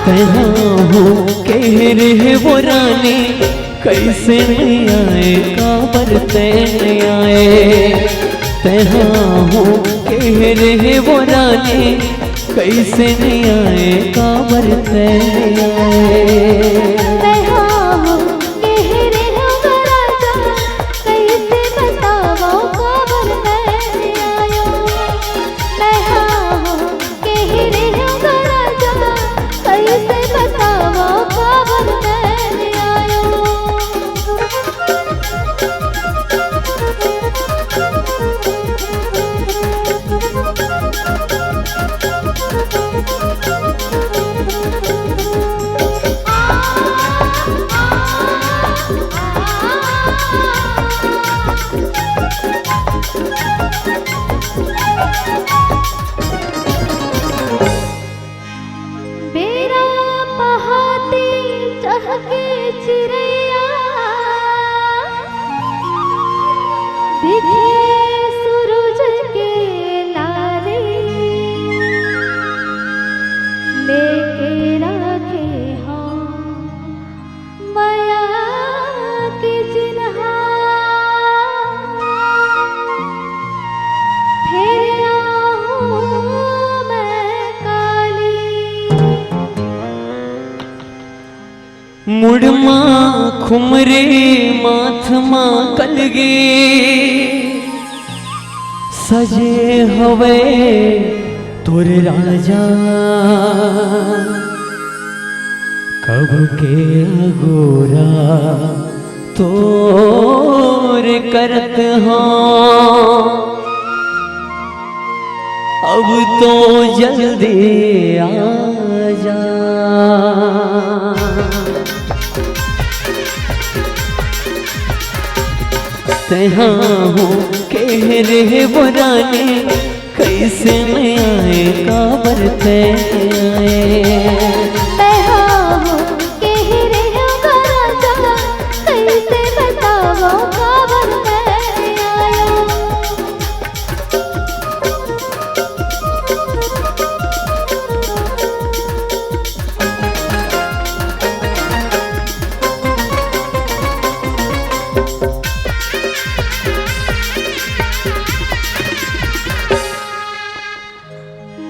कहाँ हो कह रहे वो रानी, कैसे नहीं आए काबर तैन आए। कहाँ हो कह रहे वो रानी, कैसे नहीं आए काबर तैन आए। मुड़मा खुमरे माथमा कलगे, सजे हवे तोर राजा, कब के अगोरा तोर करत हाँ। अब तो जल्दी आ जा। तहाँ हो कह रहे वो रानी, कैसे नहीं आए काबर तैन आए। तहाँ हो कह रहे वो राजा, कैसे बताओ काबर तैन आयो।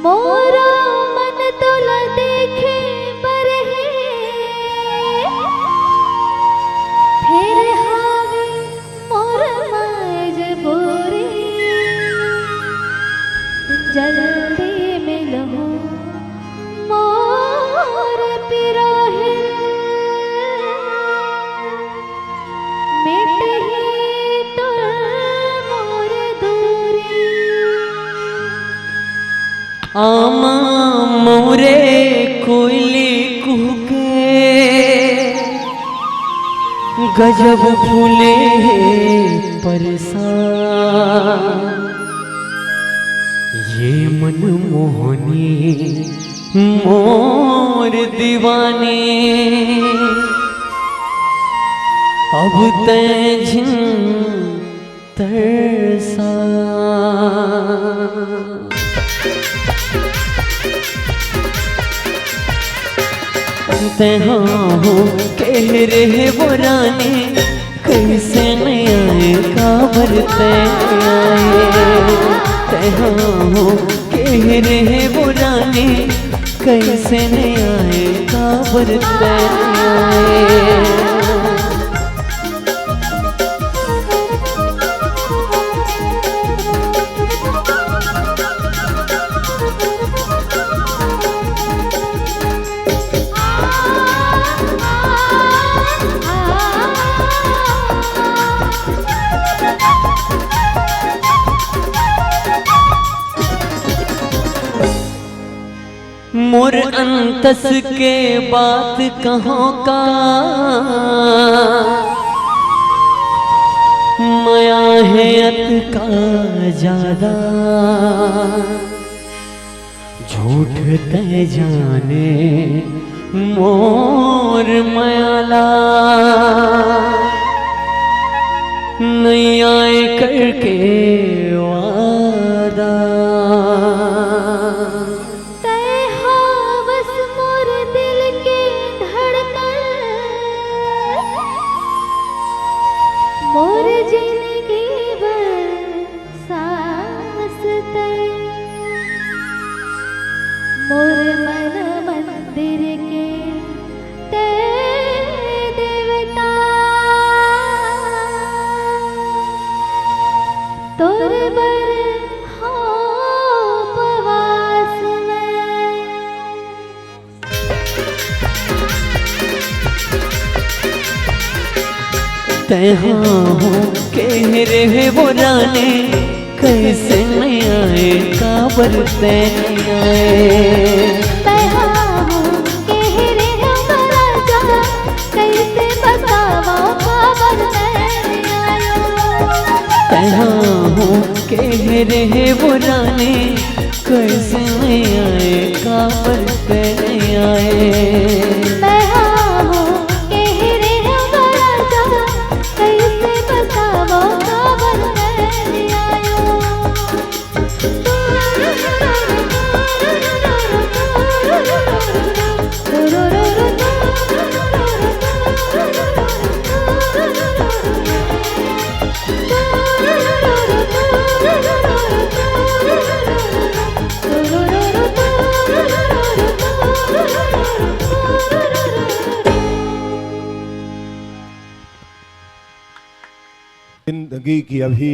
मोरा मन तोला देखे बरहे, फिर हावे मोर मजबूरी। जल्दी मिलो मोर पिरोहे, मिट ही तोर मोर दूरी। आमा मोरे कोयली कुहके, गजब फूले परेशान। ये मन मोहनी मोर दीवानी, अब तै झिन तरसा। तहाँ हो कह रहे वो रानी, कैसे नहीं आए काबर तैन आए। तहाँ हो कह रहे वो रानी, कैसे नहीं आए काबर तैन आए। मोर अंतस के बात कहाँ का, माया है अत का ज्यादा। झूठ तय जाने मोर मायाला, नहीं आए करके वादा। तय हो बस मोर दिल मोर मन मंदिर के ते देवता तोर बर हो उपवास में। तहाँ हूँ कह रहे वो रानी कैसे नहीं आए काबर ते नहीं आए। तहाँ हूँ कह रहे हो राजा कैसे बतावा खबर नहीं आयो। तहाँ हूँ कह रहे वो रानी कैसे नहीं आए काबर ते नहीं आए। तहाँ हूँ कह रहे हो राजा कैसे बतावा खबर नहीं आयो। जिंदगी की अभी